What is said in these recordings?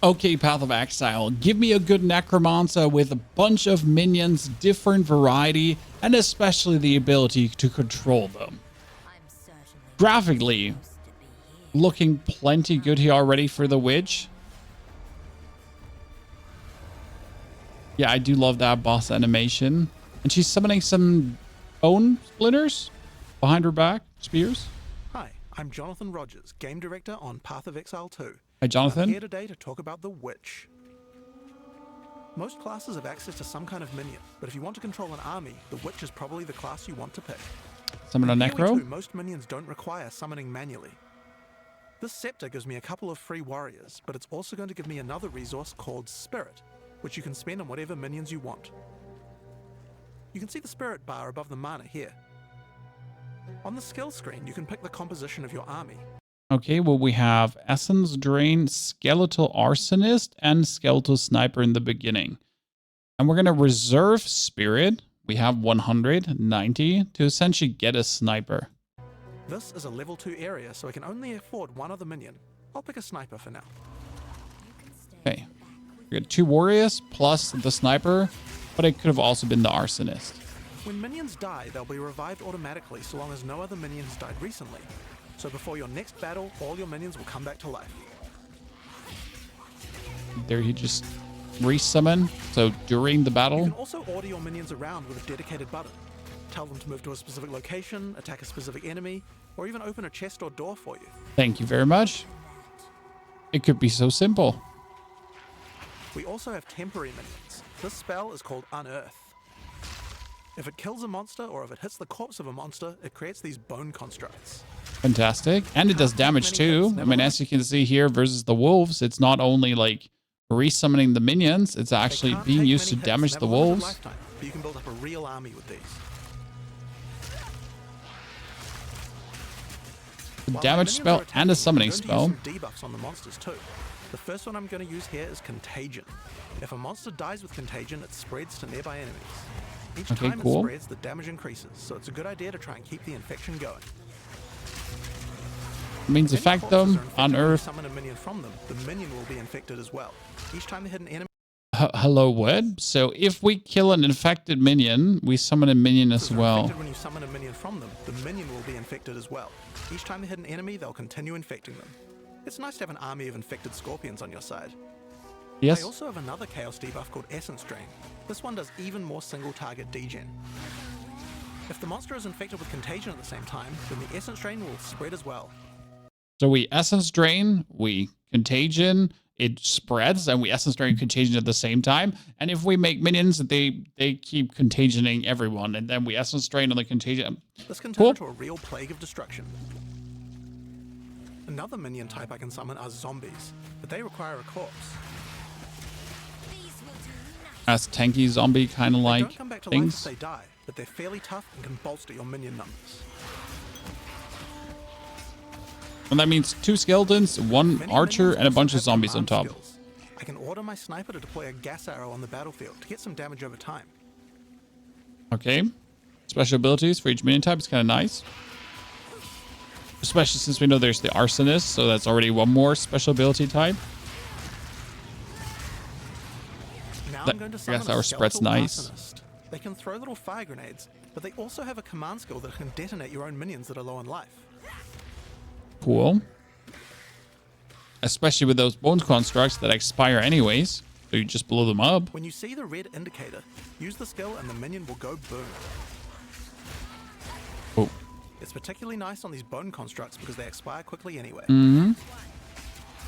Okay, Path of Exile, give me a good Necromancer with a bunch of minions, different variety, and especially the ability to control them. Graphically, looking plenty good here already for the Witch. Yeah, I do love that boss animation. And she's summoning some bone splinters behind her back, spears. Hi, I'm Jonathan Rogers, Game Director on Path of Exile 2. Hi, Jonathan. I'm here today to talk about the Witch. Most classes have access to some kind of minion, but if you want to control an army, the Witch is probably the class you want to pick. Summon a In Necro? POE 2, most minions don't require summoning manually. This Sceptre gives me a couple of free warriors, but it's also going to give me another resource called Spirit, which you can spend on whatever minions you want. You can see the Spirit bar above the mana here. On the skill screen, you can pick the composition of your army. Okay, well, we have Essence Drain, Skeletal Arsonist, and Skeletal Sniper in the beginning. And we're going to reserve Spirit. We have 190 to essentially get a Sniper. This is a level 2 area, so I can only afford one other minion. I'll pick a Sniper for now. Okay, we got 2 Warriors plus the Sniper, but it could have also been the Arsonist. When minions die, they'll be revived automatically so long as no other minion has died recently. So before your next battle, all your minions will come back to life. There he just resummon, so during the battle. You can also order your minions around with a dedicated button. Tell them to move to a specific location, attack a specific enemy, or even open a chest or door for you. Thank you very much. It could be so simple. We also have temporary minions. This spell is called Unearth. If it kills a monster or if it hits the corpse of a monster, it creates these bone constructs. Fantastic. And it does damage too. I mean, as you can see here versus the wolves, it's not only like resummoning the minions, it's actually being used to damage the wolves. But you can build up a real army with these. A damage spell and a summoning spell. Debuffs on the monsters too. The first one I'm going to use here is Contagion. If a monster dies with Contagion, it spreads to nearby enemies. Each time it spreads, the damage increases, so it's a good idea to try and keep the infection going. Means affect them, unearth. Summon a minion from them, the minion will be infected as well. Each time they hit an enemy. Hello, what? So if we kill an infected minion, we summon a minion as well. When you summon a minion from them, the minion will be infected as well. Each time they hit an enemy, they'll continue infecting them. It's nice to have an army of infected scorpions on your side. Yes. I also have another chaos debuff called Essence Drain. This one does even more single target degen. If the monster is infected with Contagion at the same time, then the Essence Drain will spread as well. So we Essence Drain, we Contagion, it spreads, and we Essence Drain Contagion at the same time. And if we make minions, they keep contagioning everyone, and then we Essence Drain on the Contagion. This can turn into a real plague of destruction. Another minion type I can summon are zombies, but they require a corpse. As tanky zombie kind of like don't come back to things. Life if they die, but they're fairly tough and can bolster your minion numbers. And that means 2 skeletons, 1 archer, and a bunch of zombies on top. I can order my sniper to deploy a gas arrow on the battlefield to get some damage over time. Okay. Special abilities for each minion type is kind of nice. Especially since we know there's the arsonist, so that's already 1 more special ability type. I guess our spread's nice. Arsonist. They can throw little fire grenades, but they also have a command skill that can detonate your own minions that are low on life. Cool. Especially with those bones constructs that expire anyways, so you just blow them up. When you see the red indicator, use the skill and the minion will go boom. Oh. It's particularly nice on these bone constructs because they expire quickly anyway.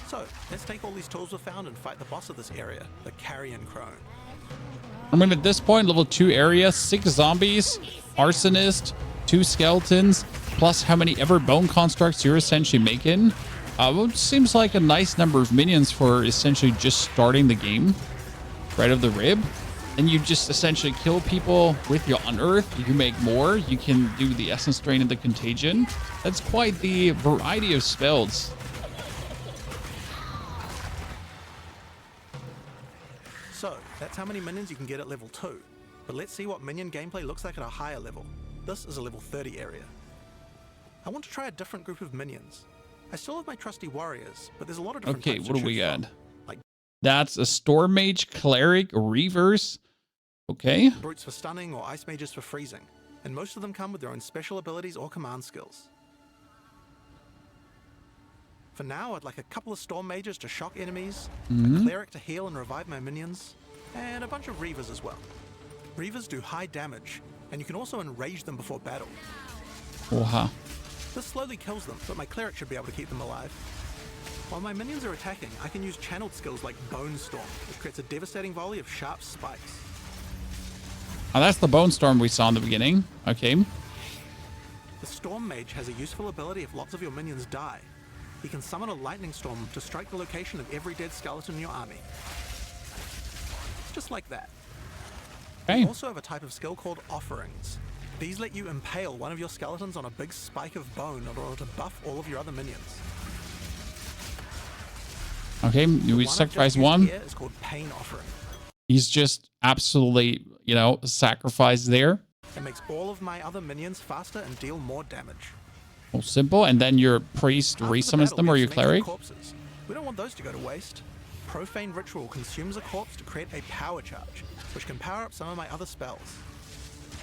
So, let's take all these tools we've found and fight the boss of this area, the Carrion Crone. I mean, at this point, level 2 area, 6 zombies, arsonist, 2 skeletons, plus how many ever bone constructs you're essentially making. It seems like a nice number of minions for essentially just starting the game right of the rib. And you just essentially kill people with your unearth. You make more. You can do the essence drain and the contagion. That's quite the variety of spells. So, that's how many minions you can get at level 2. But let's see what minion gameplay looks like at a higher level. This is a level 30 area. I want to try a different group of minions. I still have my trusty warriors, but there's a lot of different types to choose from. What do we got? That's a Storm Mage, Cleric, Reverse. Okay. Brutes for stunning or ice mages for freezing, and most of them come with their own special abilities or command skills. For now, I'd like a couple of Storm Mages to shock enemies, a Cleric to heal and revive my minions, and a bunch of Reavers as well. Reavers do high damage, and you can also enrage them before battle. Wow. This slowly kills them, but my Cleric should be able to keep them alive. While my minions are attacking, I can use channeled skills like Bone Storm, which creates a devastating volley of sharp spikes. Oh, that's the Bone Storm we saw in the beginning. Okay. The Storm Mage has a useful ability if lots of your minions die. He can summon a lightning storm to strike the location of every dead skeleton in your army. Just like that. Okay. You also have a type of skill called Offerings. These let you impale one of your skeletons on a big spike of bone in order to buff all of your other minions. Okay, we sacrifice one. Here is called Pain Offering. He's just absolutely, you know, sacrificed there. It makes all of my other minions faster and deal more damage. Oh, simple. And then your priest resummons them, or your cleric. Corpses. We don't want those to go to waste. Profane Ritual consumes a corpse to create a power charge, which can power up some of my other spells.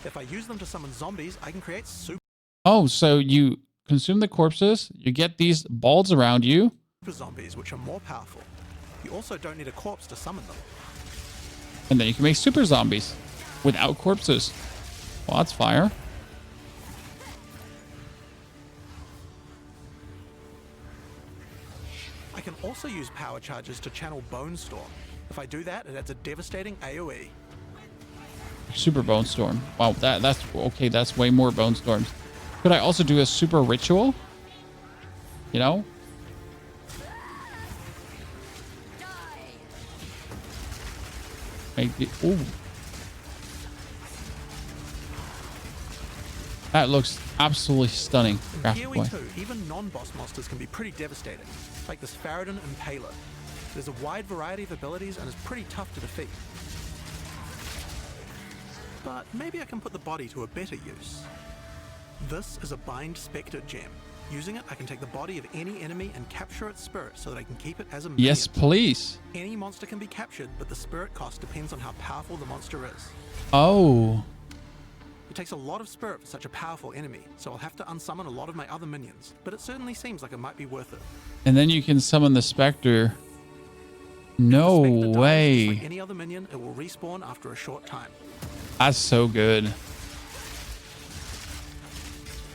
If I use them to summon zombies, I can create super Oh, so you consume the corpses, you get these balls around you. zombies, which are more powerful. You also don't need a corpse to summon them. And then you can make super zombies without corpses. Well, that's fire. I can also use power charges to channel Bone Storm. If I do that, it adds a devastating AoE. Super Bone Storm. Wow, that's okay. That's way more Bone Storms. Could I also do a super ritual? You know? Make the ooh. That looks absolutely stunning. In POE 2, even non-boss monsters can be pretty devastating, like this Faradin Impaler. There's a wide variety of abilities and is pretty tough to defeat. But maybe I can put the body to a better use. This is a Bind Spectre gem. Using it, I can take the body of any enemy and capture its spirit so that I can keep it as a minion. Yes, please. Any monster can be captured, but the spirit cost depends on how powerful the monster is. Oh. It takes a lot of spirit for such a powerful enemy, so I'll have to unsummon a lot of my other minions, but it certainly seems like it might be worth it. And then you can summon the Spectre. No The Spectre dies, way. just like any other minion, it will respawn after a short time. That's so good.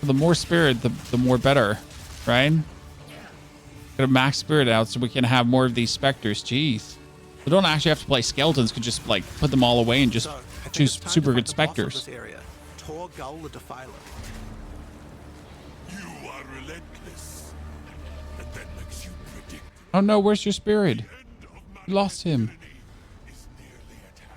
The more spirit, the more better, right? Gotta max spirit out so we can have more of these specters. Jeez. We don't actually have to play skeletons. Could just like put them all away and just So, I think choose it's time super to fight good the boss of specters. this area, Torgull the Defiler. You are relentless. And that makes you predict Oh no, where's your spirit? the end of my You lost him. journey is nearly at hand.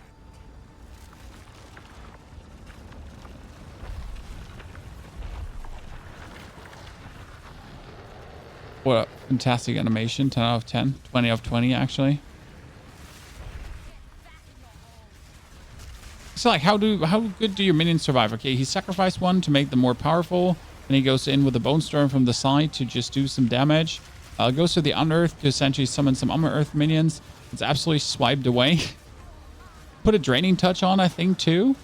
What a fantastic animation. 10 out of 10. 20 out of 20, actually. So, like, how good do your minions survive? Okay, he sacrificed one to make them more powerful. And he goes in with a Bone Storm from the side to just do some damage. Goes to the Unearth to essentially summon some Unearth minions. It's absolutely swiped away. Put a Draining Touch on, I think, too.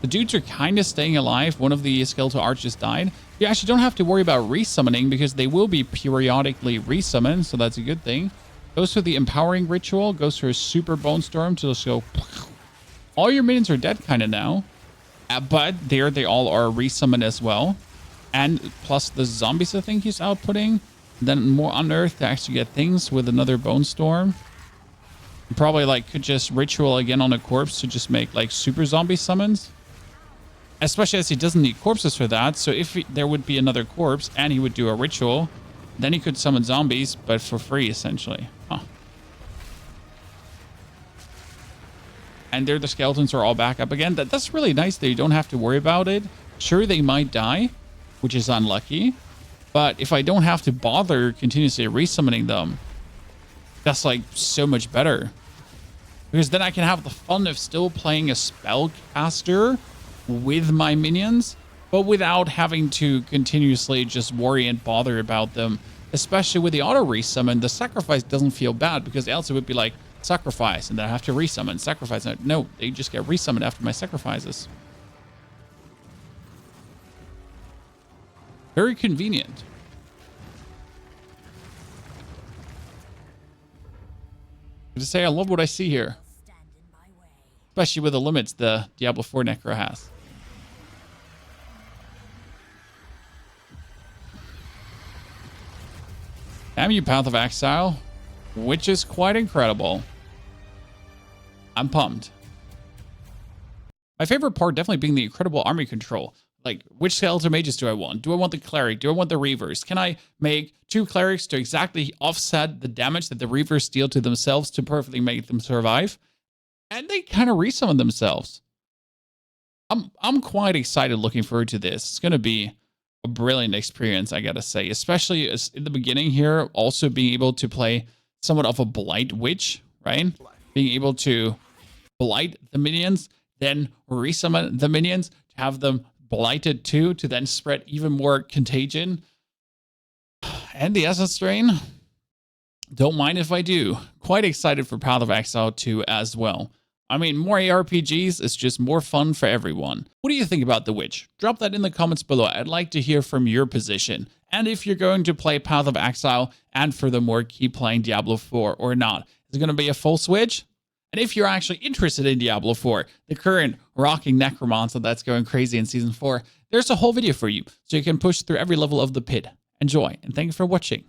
The dudes are kind of staying alive. One of the skeletal archers died. You actually don't have to worry about resummoning because they will be periodically resummoned, so that's a good thing. Goes for the Empowering Ritual. Goes for a Super Bone Storm to just go... All your minions are dead kind of now. But there they all are resummoned as well. And plus the zombies I think he's outputting. Then more Unearth to actually get things with another Bone Storm. Probably like could just ritual again on a corpse to just make like super zombie summons. Especially as he doesn't need corpses for that. So if there would be another corpse and he would do a ritual, then he could summon zombies, but for free essentially. Huh. And there the skeletons are all back up again. That's really nice that you don't have to worry about it. Sure, they might die, which is unlucky. But if I don't have to bother continuously resummoning them, that's like so much better. Because then I can have the fun of still playing a spellcaster with my minions, but without having to continuously just worry and bother about them especially with the auto resummon, the sacrifice doesn't feel bad because else it would be like sacrifice and then I have to resummon, sacrifice. No, they just get resummoned after my sacrifices. Very convenient. To say I love what I see here, especially with the limits the Diablo 4 Necro has. Damn you, Path of Exile, which is quite incredible. I'm pumped. My favorite part definitely being the incredible army control. Like, which skeleton mages do I want? Do I want the cleric? Do I want the reavers? Can I make 2 clerics to exactly offset the damage that the reavers deal to themselves to perfectly make them survive? And they kind of resummon themselves. I'm quite excited looking forward to this. It's going to be a brilliant experience, I gotta say. Especially as in the beginning here, also being able to play somewhat of a blight witch, right? Being able to blight the minions, then resummon the minions, to have them blighted too, to then spread even more contagion. And the Essence Strain, don't mind if I do. Quite excited for Path of Exile 2 as well. I mean, more ARPGs is just more fun for everyone. What do you think about the Witch? Drop that in the comments below. I'd like to hear from your position. And if you're going to play Path of Exile and furthermore keep playing Diablo 4 or not. Is it going to be a full switch? And if you're actually interested in Diablo 4, the current rocking Necromancer that's going crazy in Season 4, there's a whole video for you, so you can push through every level of the pit. Enjoy, and thank you for watching.